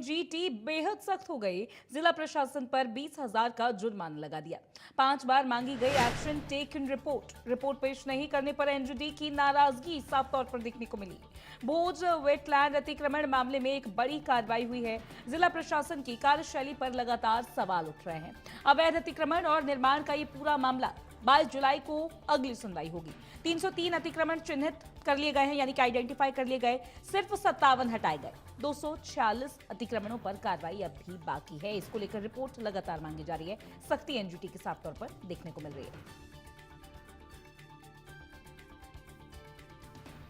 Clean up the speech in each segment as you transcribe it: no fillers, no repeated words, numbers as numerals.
NGT बेहद सख्त हो गई। जिला प्रशासन पर 20,000 का जुर्माना लगा दिया। 5 बार मांगी गई एक्शन टेक इन रिपोर्ट पेश नहीं करने पर एनजीटी की नाराजगी साफ तौर पर देखने को मिली। भोज वेटलैंड अतिक्रमण मामले में एक बड़ी कार्रवाई हुई है। जिला प्रशासन की कार्यशैली पर लगातार सवाल उठ रहे हैं। अवैध अतिक्रमण और निर्माण का ये पूरा मामला 22 जुलाई को अगली सुनवाई होगी। 303 अतिक्रमण चिन्हित कर लिए गए हैं, यानी कि आइडेंटिफाई कर लिए गए, सिर्फ 57 हटाए गए। 246 अतिक्रमणों पर कार्रवाई अब भी बाकी है। इसको लेकर रिपोर्ट लगातार मांगी जा रही है। सख्ती एनजीटी के साफ तौर पर देखने को मिल रही है।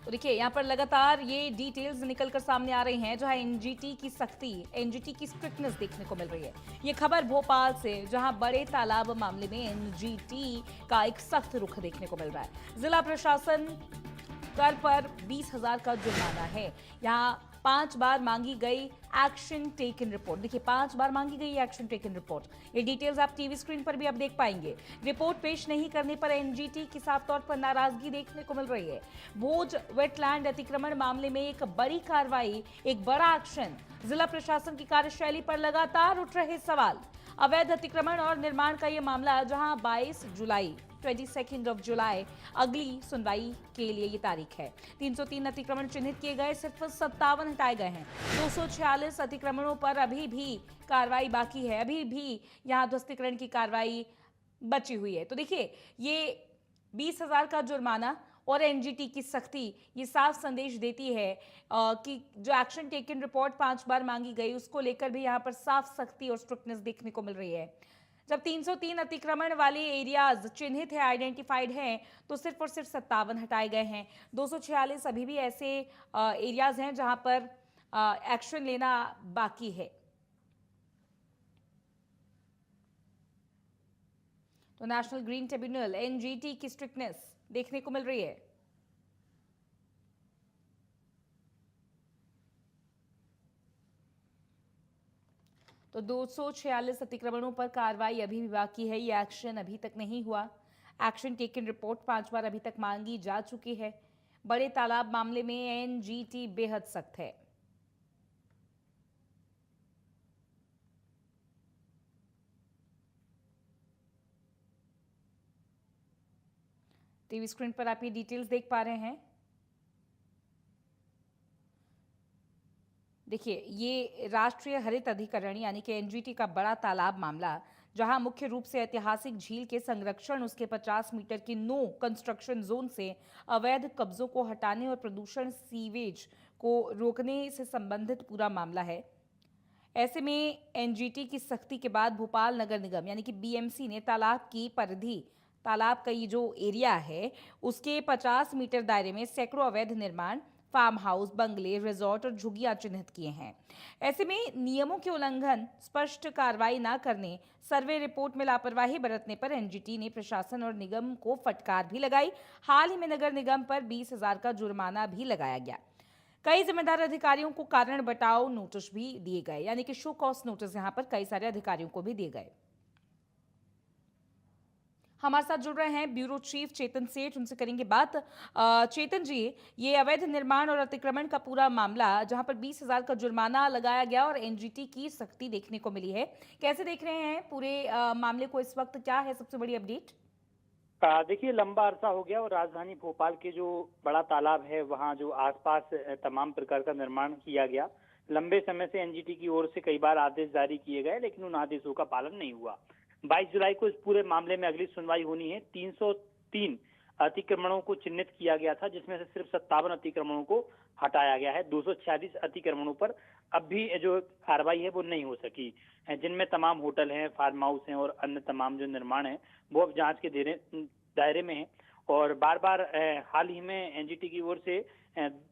तो देखिए, यहाँ पर लगातार ये डिटेल्स निकलकर सामने आ रही हैं, जहां एनजीटी की सख्ती, एनजीटी की स्ट्रिक्टनेस देखने को मिल रही है। ये खबर भोपाल से, जहां बड़े तालाब मामले में एनजीटी का एक सख्त रुख देखने को मिल रहा है। जिला प्रशासन कर पर 20,000 का जुर्माना है। यहाँ 5 बार मांगी गई एक्शन टेक इन रिपोर्ट। देखिए, 5 बार मांगी गई एक्शन टेक इन रिपोर्ट। ये डिटेल्स आप टीवी स्क्रीन पर भी आप देख पाएंगे। रिपोर्ट पेश नहीं करने पर एनजीटी की साफ तौर पर नाराजगी देखने को मिल रही है। भोज वेटलैंड अतिक्रमण मामले में एक बड़ी कार्रवाई, एक बड़ा एक्शन। जिला प्रशासन की कार्यशैली पर लगातार उठ रहे सवाल। अवैध अतिक्रमण और निर्माण का यह मामला, जहां 22 जुलाई 22 जुलाई अगली सुनवाई के लिए ये तारीख है। 303 अतिक्रमण चिन्हित किए गए, सिर्फ 57 हटाए गए हैं। 246 अतिक्रमणों पर अभी भी कार्रवाई बाकी है। अभी भी यहाँ ध्वस्तीकरण की कार्रवाई बची हुई है। तो देखिए, ये 20,000 का जुर्माना और एनजीटी की सख्ती ये साफ संदेश देती है कि जो एक्शन टेकन रिपोर्ट 5 बार मांगी गई, उसको लेकर भी यहाँ पर साफ सख्ती और स्ट्रिक्टनेस देखने को मिल रही है। जब 303 अतिक्रमण वाले एरियाज चिन्हित है, आइडेंटिफाइड हैं, तो सिर्फ और सिर्फ 57 हटाए गए हैं। 246 अभी भी ऐसे एरियाज हैं जहां पर एक्शन लेना बाकी है। तो नेशनल ग्रीन ट्रिब्यूनल, एनजीटी की स्ट्रिक्टनेस देखने को मिल रही है। तो 246 अतिक्रमणों पर कार्रवाई अभी भी बाकी है। ये एक्शन अभी तक नहीं हुआ। एक्शन टेकन रिपोर्ट 5 बार अभी तक मांगी जा चुकी है। बड़े तालाब मामले में एनजीटी बेहद सख्त है। टीवी स्क्रीन पर आप ये डिटेल्स देख पा रहे हैं। देखिए, ये राष्ट्रीय हरित अधिकरण यानी कि एनजीटी का बड़ा तालाब मामला, जहां मुख्य रूप से ऐतिहासिक झील के संरक्षण, उसके 50 मीटर के नो कंस्ट्रक्शन जोन से अवैध कब्जों को हटाने और प्रदूषण सीवेज को रोकने से संबंधित पूरा मामला है। ऐसे में एनजीटी की सख्ती के बाद भोपाल नगर निगम यानी कि बीएमसी ने तालाब की परिधि, तालाब का ये जो एरिया है, उसके 50 मीटर दायरे में सैकड़ों अवैध निर्माण, फार्म हाउस, बंगले, रिजॉर्ट और झुग्गियां चिन्हित किए हैं। ऐसे में नियमों के उल्लंघन, स्पष्ट कार्रवाई न करने, सर्वे रिपोर्ट में लापरवाही बरतने पर एनजीटी ने प्रशासन और निगम को फटकार भी लगाई। हाल ही में नगर निगम पर 20,000 का जुर्माना भी लगाया गया। कई जिम्मेदार अधिकारियों को कारण बताओ नोटिस भी दिए गए, यानी कि शो कॉज नोटिस यहां पर कई सारे अधिकारियों को भी दिए गए। हमारे साथ जुड़ रहे हैं ब्यूरो चीफ चेतन सेठ, उनसे करेंगे बात। चेतन जी, ये अवैध निर्माण और अतिक्रमण का पूरा मामला, जहां पर 20,000 का जुर्माना लगाया गया और एनजीटी की सख्ती देखने को मिली है, कैसे देख रहे हैं पूरे मामले को इस वक्त? क्या है सबसे बड़ी अपडेट? देखिए, लंबा अरसा हो गया और राजधानी भोपाल के जो बड़ा तालाब है, वहाँ जो आसपास तमाम प्रकार का निर्माण किया गया। लंबे समय से एनजीटी की ओर से कई बार आदेश जारी किए गए, लेकिन उन आदेशों का पालन नहीं हुआ। 22 जुलाई को इस पूरे मामले में अगली सुनवाई होनी है। 303 अतिक्रमणों को चिन्हित किया गया था, जिसमें से सिर्फ 57 अतिक्रमणों को हटाया गया है। 246 अतिक्रमणों पर अब भी जो कार्रवाई है वो नहीं हो सकी, जिनमें तमाम होटल हैं, फार्म हाउस हैं और अन्य तमाम जो निर्माण है वो अब जांच के दायरे में है। और बार बार हाल ही में एनजीटी की ओर से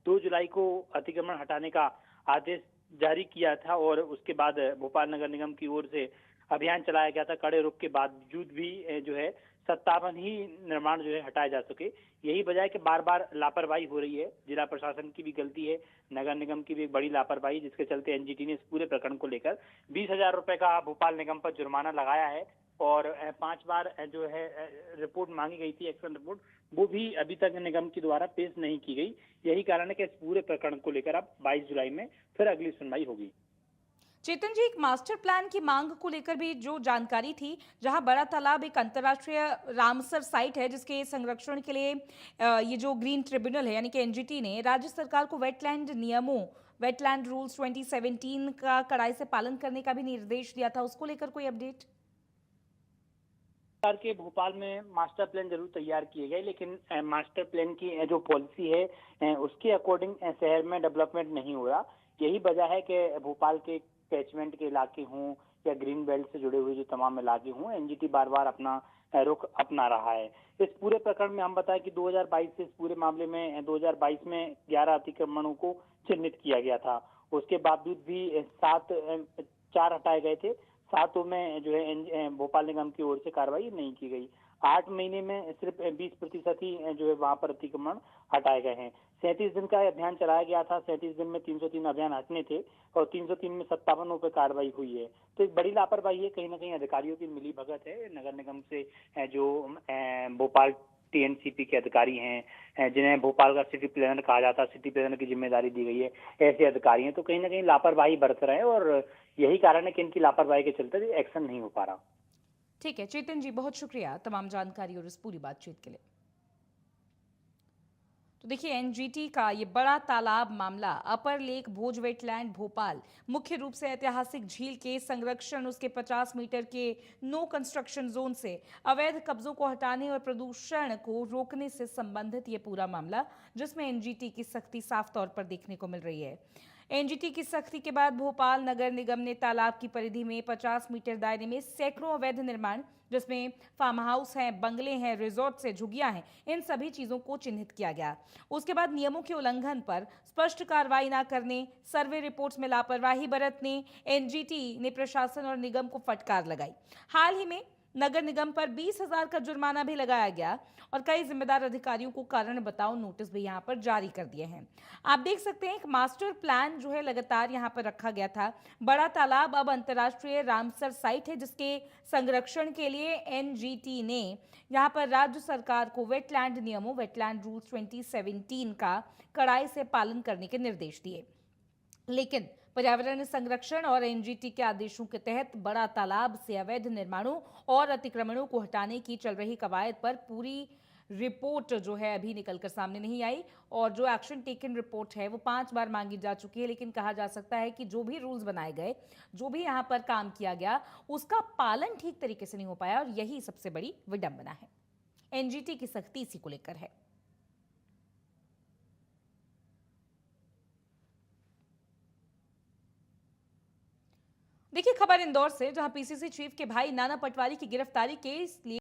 2 जुलाई को अतिक्रमण हटाने का आदेश जारी किया था और उसके बाद भोपाल नगर निगम की ओर से अभियान चलाया गया था। कड़े रुख के बावजूद भी जो है 57 ही निर्माण जो है हटाए जा सके। यही वजह है कि बार बार लापरवाही हो रही है। जिला प्रशासन की भी गलती है, नगर निगम की भी एक बड़ी लापरवाही, जिसके चलते एनजीटी ने इस पूरे प्रकरण को लेकर 20,000 रुपए का भोपाल निगम पर जुर्माना लगाया है। और 5 बार जो है रिपोर्ट मांगी गई थी, एक्शन रिपोर्ट, वो भी अभी तक निगम के द्वारा पेश नहीं की गई। यही कारण है कि इस पूरे प्रकरण को लेकर अब 22 जुलाई में फिर अगली सुनवाई होगी। चेतन जी, एक मास्टर प्लान की मांग को लेकर भी जो जानकारी थी, जहां बड़ा तालाब एक अंतर्राष्ट्रीय रामसर साइट है जिसके संरक्षण के लिए ये जो ग्रीन ट्रिब्यूनल है यानी कि एनजीटी ने राज्य सरकार को वेटलैंड नियमों, वेटलैंड रूल्स 2017 का कड़ाई से पालन करने का भी निर्देश दिया था, उसको लेकर कोई अपडेट? सरकार के भोपाल में मास्टर प्लान जरूर तैयार किए गए, लेकिन मास्टर प्लान की जो पॉलिसी है उसके अकॉर्डिंग शहर में डेवलपमेंट नहीं हो रहा। यही वजह है कि भोपाल के कैचमेंट के इलाके हों या ग्रीन बेल्ट से जुड़े हुए जो तमाम इलाके हों, एनजीटी बार बार अपना रुख अपना रहा है। इस पूरे प्रकरण में हम बताएं कि 2022 से इस पूरे मामले में 2022 में 11 अतिक्रमणों को चिन्हित किया गया था। उसके बावजूद भी 4 हटाए गए थे। 7 में जो है भोपाल निगम की ओर से कार्रवाई नहीं की गई। 8 महीने में सिर्फ 20% ही जो है वहां पर अतिक्रमण हटाए गए हैं। 37 दिन का अभियान चलाया गया था। 37 दिन में 303 अभियान हटने थे और 303 में 57 पे कार्रवाई हुई है। तो एक बड़ी लापरवाही है, कहीं ना कहीं अधिकारियों की मिलीभगत है। नगर निगम से जो भोपाल टीएनसीपी के अधिकारी हैं, जिन्हें भोपाल का सिटी प्लानर कहा जाता है, सिटी प्लानर की जिम्मेदारी दी गई है, ऐसे अधिकारी हैं। तो कहीं ना कहीं लापरवाही बरत रहे हैं और यही कारण है कि इनकी लापरवाही के चलते एक्शन नहीं हो पा रहा। ठीक है चेतन जी, बहुत शुक्रिया तमाम जानकारी और इस पूरी बातचीत के लिए। तो देखिए, एनजीटी का ये बड़ा तालाब मामला अपर लेक भोज वेटलैंड भोपाल मुख्य रूप से ऐतिहासिक झील के संरक्षण, उसके 50 मीटर के नो कंस्ट्रक्शन जोन से अवैध कब्जों को हटाने और प्रदूषण को रोकने से संबंधित ये पूरा मामला, जिसमें एनजीटी की सख्ती साफ तौर पर देखने को मिल रही है। एनजीटी की सख्ती के बाद भोपाल नगर निगम ने तालाब की परिधि में 50 मीटर दायरे में सैकड़ों अवैध निर्माण, जिसमें फार्म हाउस हैं, बंगले हैं, रिजॉर्ट्स हैं, झुग्गियां हैं, इन सभी चीजों को चिन्हित किया गया। उसके बाद नियमों के उल्लंघन पर स्पष्ट कार्रवाई न करने, सर्वे रिपोर्ट्स में लापरवाही बरतने, एनजीटी ने प्रशासन और निगम को फटकार लगाई। हाल ही में नगर निगम पर 20,000 का जुर्माना भी लगाया गया और कई जिम्मेदार अधिकारियों को कारण बताओ नोटिस भी यहां पर जारी कर दिए हैं। आप देख सकते हैं एक मास्टर प्लान जो है लगातार यहां पर रखा गया था। बड़ा तालाब अब अंतर्राष्ट्रीय रामसर साइट है जिसके संरक्षण के लिए एनजीटी ने यहां पर राज्य सरकार को वेटलैंड नियमों, वेटलैंड रूल्स 2017 का कड़ाई से पालन करने के निर्देश दिए। लेकिन पर्यावरण संरक्षण और एनजीटी के आदेशों के तहत बड़ा तालाब से अवैध निर्माणों और अतिक्रमणों को हटाने की चल रही कवायद पर पूरी रिपोर्ट जो है अभी निकलकर सामने नहीं आई और जो एक्शन टेकन रिपोर्ट है वो 5 बार मांगी जा चुकी है। लेकिन कहा जा सकता है कि जो भी रूल्स बनाए गए, जो भी यहाँ पर काम किया गया, उसका पालन ठीक तरीके से नहीं हो पाया और यही सबसे बड़ी विडंबना है। एनजीटी की सख्ती इसी को लेकर है। देखिए खबर इंदौर से, जहां पीसीसी चीफ के भाई नाना पटवारी की गिरफ्तारी केस लिए